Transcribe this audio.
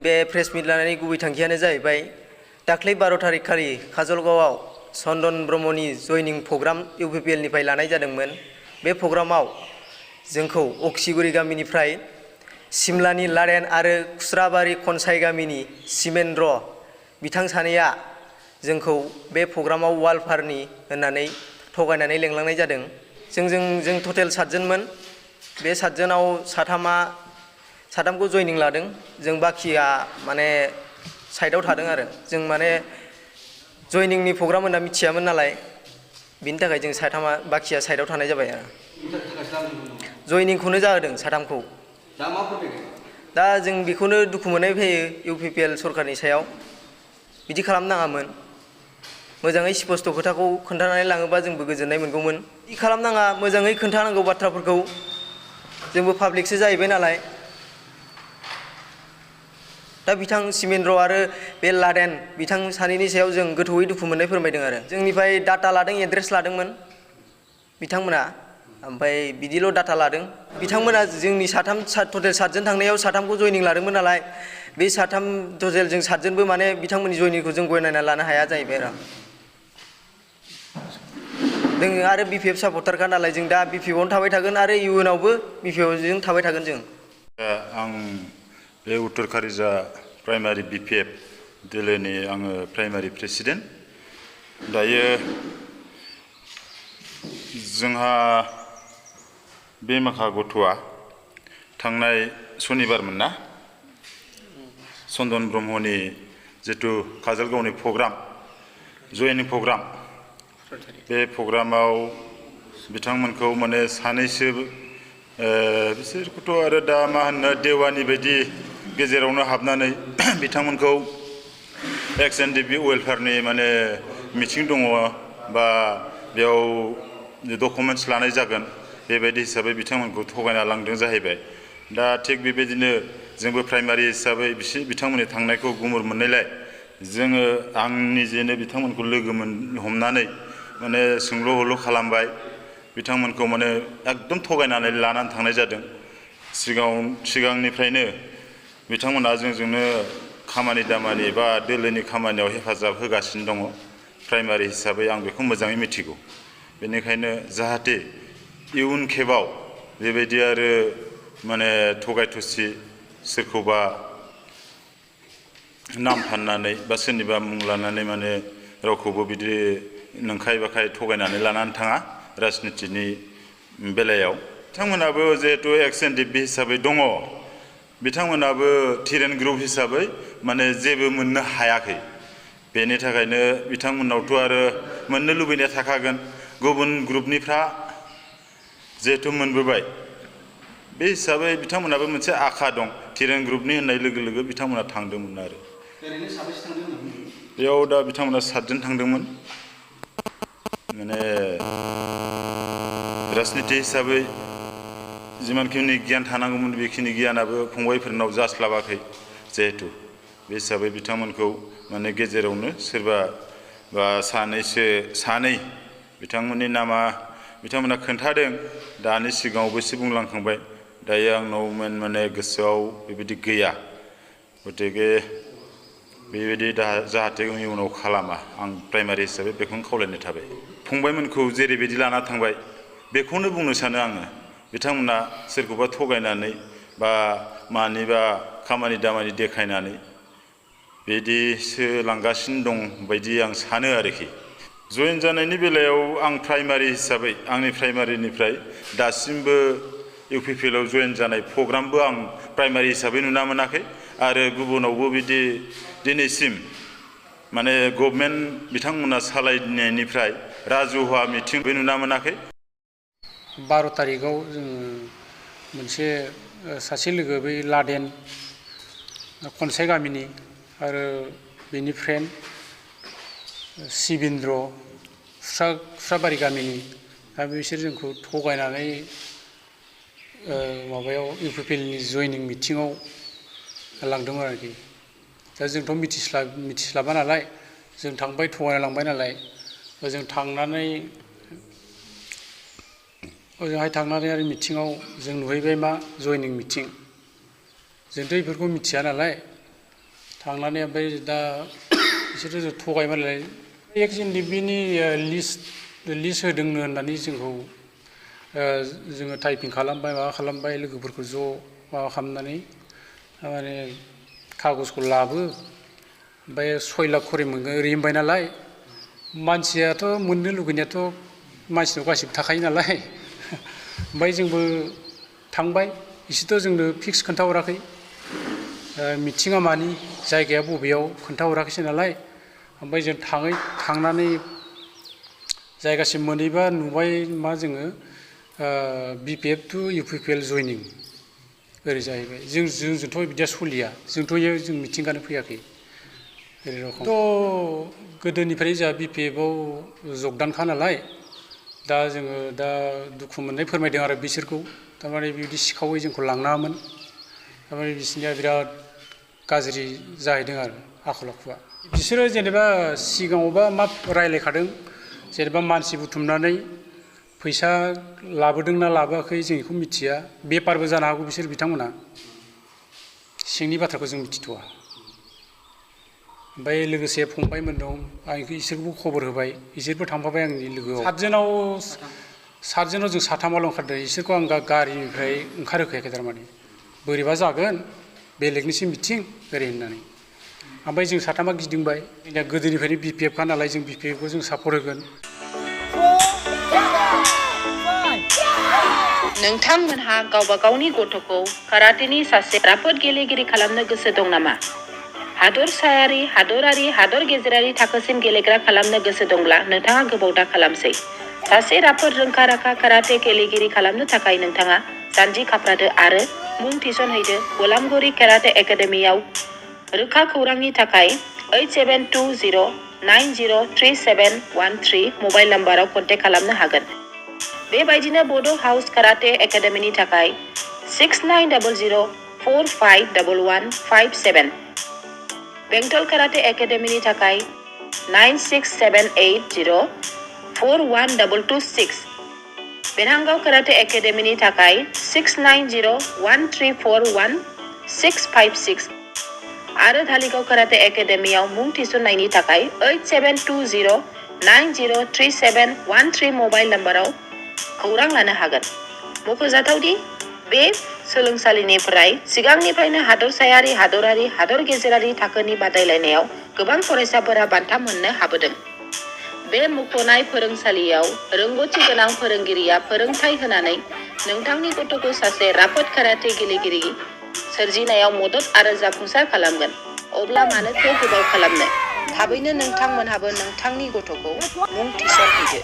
बे प्रेस मिट लानायनि गुबै थांखियानो जाहैबाय दाख्लै 12 तारिख खालि काजलगावआव चन्दन ब्रह्मनि जयनिं प्रग्राम इउपिपिएल निफ्राय लानाय जादोंमोन। बे प्रग्रामाव जोंखौ अक्सिगुरि गामिनिफ्राय सिमलानि लारेन आरो खुस्राबारि खनसाइ गामिनि सिमेन्द्र बिथां सानैया जोंखौ बे प्रग्रामाव वालफारनि होननानै थगायनानै लेंलांनाय जादों। जों टटेल 7 जनमोन। बे 7 जनाव साथामखौ जयनिं लादों। जों बाखिया माने साइडआव थादों आरो जों माने जयनिंनि प्रग्राम होनना मिथियामोन नालाय बिनि थाखाय जों बाखिया साइडआव थानाय जाबाय आरो जयनिंखौनो जाहोदों साथामखौ। दा जों बेखौनो दुखु मोननाय फैयो इउपिपिएल सरकारनि सायाव। बिदि खालामनाङामोन। मोजाङै स्पष्ट खोथाखौ खोन्थानानै लाङोबा जोंबो गोजोननाय मोनगौमोन। बिदि खालामनाङा, मोजाङै खोन्थानांगौ बाथ्राफोरखौ। जोंबो पाब्लिकसो जाहैबाय नालाय। दा बिथां सिमेन्द्र आरो बे लादेन बिथां सानैनि सायाव जों गोथौयै दुखु मोननाय फोरमायदों आरो जोंनिफ्राय डाटा लादों, एड्रेस लादोंमोन बिथांमोना। ओमफ्राय बिदिल' डाटा लादों। बिथांमोना जोंनि टटेल 7 जन थांनायाव 3खौ जयनिं लादोंमोन नालाय बे 3 टटेल जों 7 जनबो माने बिथांमोननि जयनिंखौ जों गनायना लानो हाया जाहैबाय आरो जोङो आरो बिपिएफ सापर्टारखा नालाय जों दा बिपिएफआवनो थाबाय थागोन आरो इयुनावबो बिपिएफजों थाबाय थागोन जों। आं बे उत्तर कारिजा प्राइमारि बिपिएफ दोलोनि आङो प्राइमारि प्रेसिडेन्ट। दायो जोंहा बे माखा गथ'आ थांनाय सनिबारमोन ना, चन्दन ब्रह्मनि जितु काजलगावनि प्रग्राम जयनिं प्रग्राम, बे प्रग्रामाव बिथांमोनखौ माने सानैसो बिसोरखौथ' आरो दा मा होनो देवानि बायदि गेजेरावनो हाबनानै बिथांमोनखौ एक्स-एन-डि-पि वेलफेयारनि माने मिटिं दङ बा बेयाव डकुमेन्टस लानाय जागोन बेबायदि हिसाबै बिथांमोनखौ थगायना लांदों जाहैबाय। दा थिग बेबायदिनो जोंबो प्राइमारि हिसाबै बिथांमोननि थांनायखौ गुमुर मोननायलाय जोङो आं निजेनो बिथांमोनखौ लोगो हमनानै माने सोंल' हल' खालामबाय। बिथांमोनखौ माने एकदम थगायनानै लानानै थांनाय जादों। सिगांनिफ्रायनो बिथांमोना जोंजोंनो खामानि दामानि बा दोलोनि खामानियाव हेफाजाब होगासिनो दङ। प्राइमारि हिसाबै आं बेखौ मोजाङै मिथिगौ। बेनिखायनो जाहाथे इयुन खेबाव बेबायदि आरो माने थगाय थसि सोरखौबा नाम फाननानै बा सोरनिबा मुं लानानै माने रावखौबो बिदि नंखाय बाखाय थगायनानै लानानै थाङा राजनितिनि बेलायाव। बिथांमोनाबो जिहेतु एक्स-एन-डि-पि हिसाबै दङ, बिथांमोनाबो थिरेन ग्रुप हिसाबै माने जेबो मोननो हायाखै। बेनि थाखायनो बिथांमोनावथ' आरो मोननो लुबैनाया थाखागोन। गुबुन ग्रुपनिफ्रा जिहेतु मोनबोबाय बे हिसाबै बिथांमोनाबो मोनसे आखा दं। थिरेन ग्रुपनि होननाय लोगो लोगो बिथांमोना थांदोंमोन आरो बेयाव दा बिथांमोना 7 जन थांदोंमोन। माने राजनिति हिसाबै जिमानखिनि गियान थानांगौमोन बेखिनि गियानाबो फंबायफोरनाव जास्लाबाखै जिहेतु बे हिसाबै बिथांमोनखौ माने गेजेरावनो सोरबा बा सानै बिथांमोननि नामा बिथांमोना खोन्थादों। दानि सिगाङावबो एसे बुंलांखांबाय। दायो आंनाव माने गोसोआव बेबायदि गैया। गतिके बेबायदि जाहाथे इयुनाव खालामा आं प्राइमारि हिसाबै बेखौनो खावलायनाय थाबाय। फंबायमोनखौ जेरैबायदि लाना थांबाय बेखौनो बुंनो सानो आङो। बिथांमोना सोरखौबा थगायनानै बा मानिबा खामानि दामानि देखायनानै बिदिसो लांगासिनो दं बायदि आं सानो आरोखि। जयेन जानायनि बेलायाव आं प्राइमारि हिसाबै आंनि प्राइमारिनिफ्राय दासिमबो इउपिपिएलआव जयेन जानाय प्रग्रामबो आं प्राइमारि हिसाबै नुना मोनाखै आरो गुबुनावबो बिदि दिनैसिम माने गभर्नमेन्ट बिथांमोना सालायनायनिफ्राय राजुहुवा मिटिंबो नुना मोनाखै। 12 तारिखआव जोङो मोनसे सासे लोगो बै लादेन खनसाइ गामिनि आरो बेनि फ्रेन्ड सिबेन्द्र खुस्राबारि गामिनि दा बिसोर जोंखौ थगायनानै माबायाव इउपिपिएलनि जयनिं मिटिङाव लांदोंमोन आरोखि। दा जोंथ' मिथिस्लाबा नालाय जों थांबाय थगायना लांबाय नालाय ओजों थांनानै ओजोंहाय थांनानै आरो मिटिङाव जों नुहैबाय मा जयनिं मिटिं। जोंथ' बेफोरखौ मिथिया नालाय थांनानै ओमफ्राय दा बिसोरो जों थगायमालाय एक्सुवेलि बिनि लिस्ट होदोंनो होननानै जोंखौ जोङो टाइपिं खालामबाय माबा खालामबाय लोगोफोरखौ ज' माबा खालामनानै माने कागजखौ लाबो ओमफ्राय 6 लाख खरि मोनगोन ओरै होनबाय नालाय मानसियाथ' मोननो लुगैनायाथ' मानसिनाव गासिबो थाखायो नालाय ओमफ्राय जोंबो थांबाय बिसोरथ' जोंनो फिक्स खोन्थाहराखै मिटिङा मानि जायगाया बबेयाव खोन्थाहराखैसै नालाय ओमफ्राय जों थांनानै जायगासिम मोनहैबा नुबाय मा जोङो BPF टु UPPL जयनिं ओरै जाहैबाय जोंजोंथ' बिदिया सलिया जोंथ' जों मिथिंगानो फैयाखै ओरै रखम थ' गोदोनिफ्राय जोंहा BPFआव जगदानखा नालाय दा जोङो दा दुखु मोननाय फोरमायदों आरो बिसोरखौ थारमाने बिदि सिखावै जोंखौ लांनाङामोन थारमाने बिसोरनिया बिराद गाज्रि जाहैदों आरो आखल आखुआ बिसोरो जेनेबा सिगाङावबा मा रायलायखादों जेनेबा मानसि बुथुमनानै फैसा लाबोदोंना लाबोआखै जों बेखौ मिथिया बेपारबो जानो हागौ बिसोर बिथांमोना सिंनि बाथ्राखौ जों मिथिथ'वा ओमफ्राय लोगोसे फंबायमोन दं आं इसोरखौबो खबर होबाय इसोरबो थांफाबाय आंनि लोगोआव सातजोनाव जों साथामाल' ओंखारदों इसोरखौ आं गारिनिफ्राय ओंखारहोखायाखै थारमाने बोरैबा जागोन बेलेगनिसो मिथिं ओरै होननानै ओमफ्राय जों साथामा गिदिंबाय जोंनिया गोदोनिफ्रायनो BPFखा नालाय जों BPFखौ जों सापर्ट होगोन नोंथांमोनहा गावबा गावनि गथ'खौ काराटेनि सासे राफोद गेलेगिरि खालामनो गोसो दं नामा? हादरसायारि, हादरारि, हादर गेजेरारि थाखोसिम गेलेग्रा खालामनो गोसो दंब्ला नोंथाङा गोबाव दा खालामसै। सासे राफोद रोंखा-राखा काराटे गेलेगिरि खालामनो थाखाय नोंथाङा जानजि खाफ्रादो आरो मुं थिसनहैदो गलामगुरि काराटे एकाडेमियाव। रोखा खौरांनि थाखाय 8720903713 मबाइल नाम्बाराव कन्टेक्ट खालामनो हागोन। बेबायदिनो बड' हाउस काराटे एकाडेमिनि थाखाय 6900451157, बेंटल काराटे एकाडेमिनि थाखाय 9678041226, बेनांगाव काराटे एकाडेमिनि थाखाय 6901341656 आरो धालिगाव काराटे एकाडेमियाव मुं थिसननायनि थाखाय 8720903713 मबाइल नाम्बाराव खौरां लानो हागोन। मख'जाथावदि बे सोलोंसालिनिफ्राय सिगांनिफ्रायनो हादरसायारि, हादरारि, हादर गेजेरारि थाखोनि बादायलायनायाव गोबां फरायसाफोरा बान्था मोननो हाबोदों। बे मुंख'नाय फोरोंसालियाव रोंग'थि गोनां फोरोंगिरिया फोरोंथाय होनानै नोंथांनि गथ'खौ सासे राफोद काराटे गेलेगिरि सोरजिनायाव मदद आरो जाफुंसार खालामगोन। अब्ला मानोथो गोबाव खालामनो? थाबैनो नोंथांमोनहाबो नोंथांनि गथ'खौ मुं थिसनहैदो।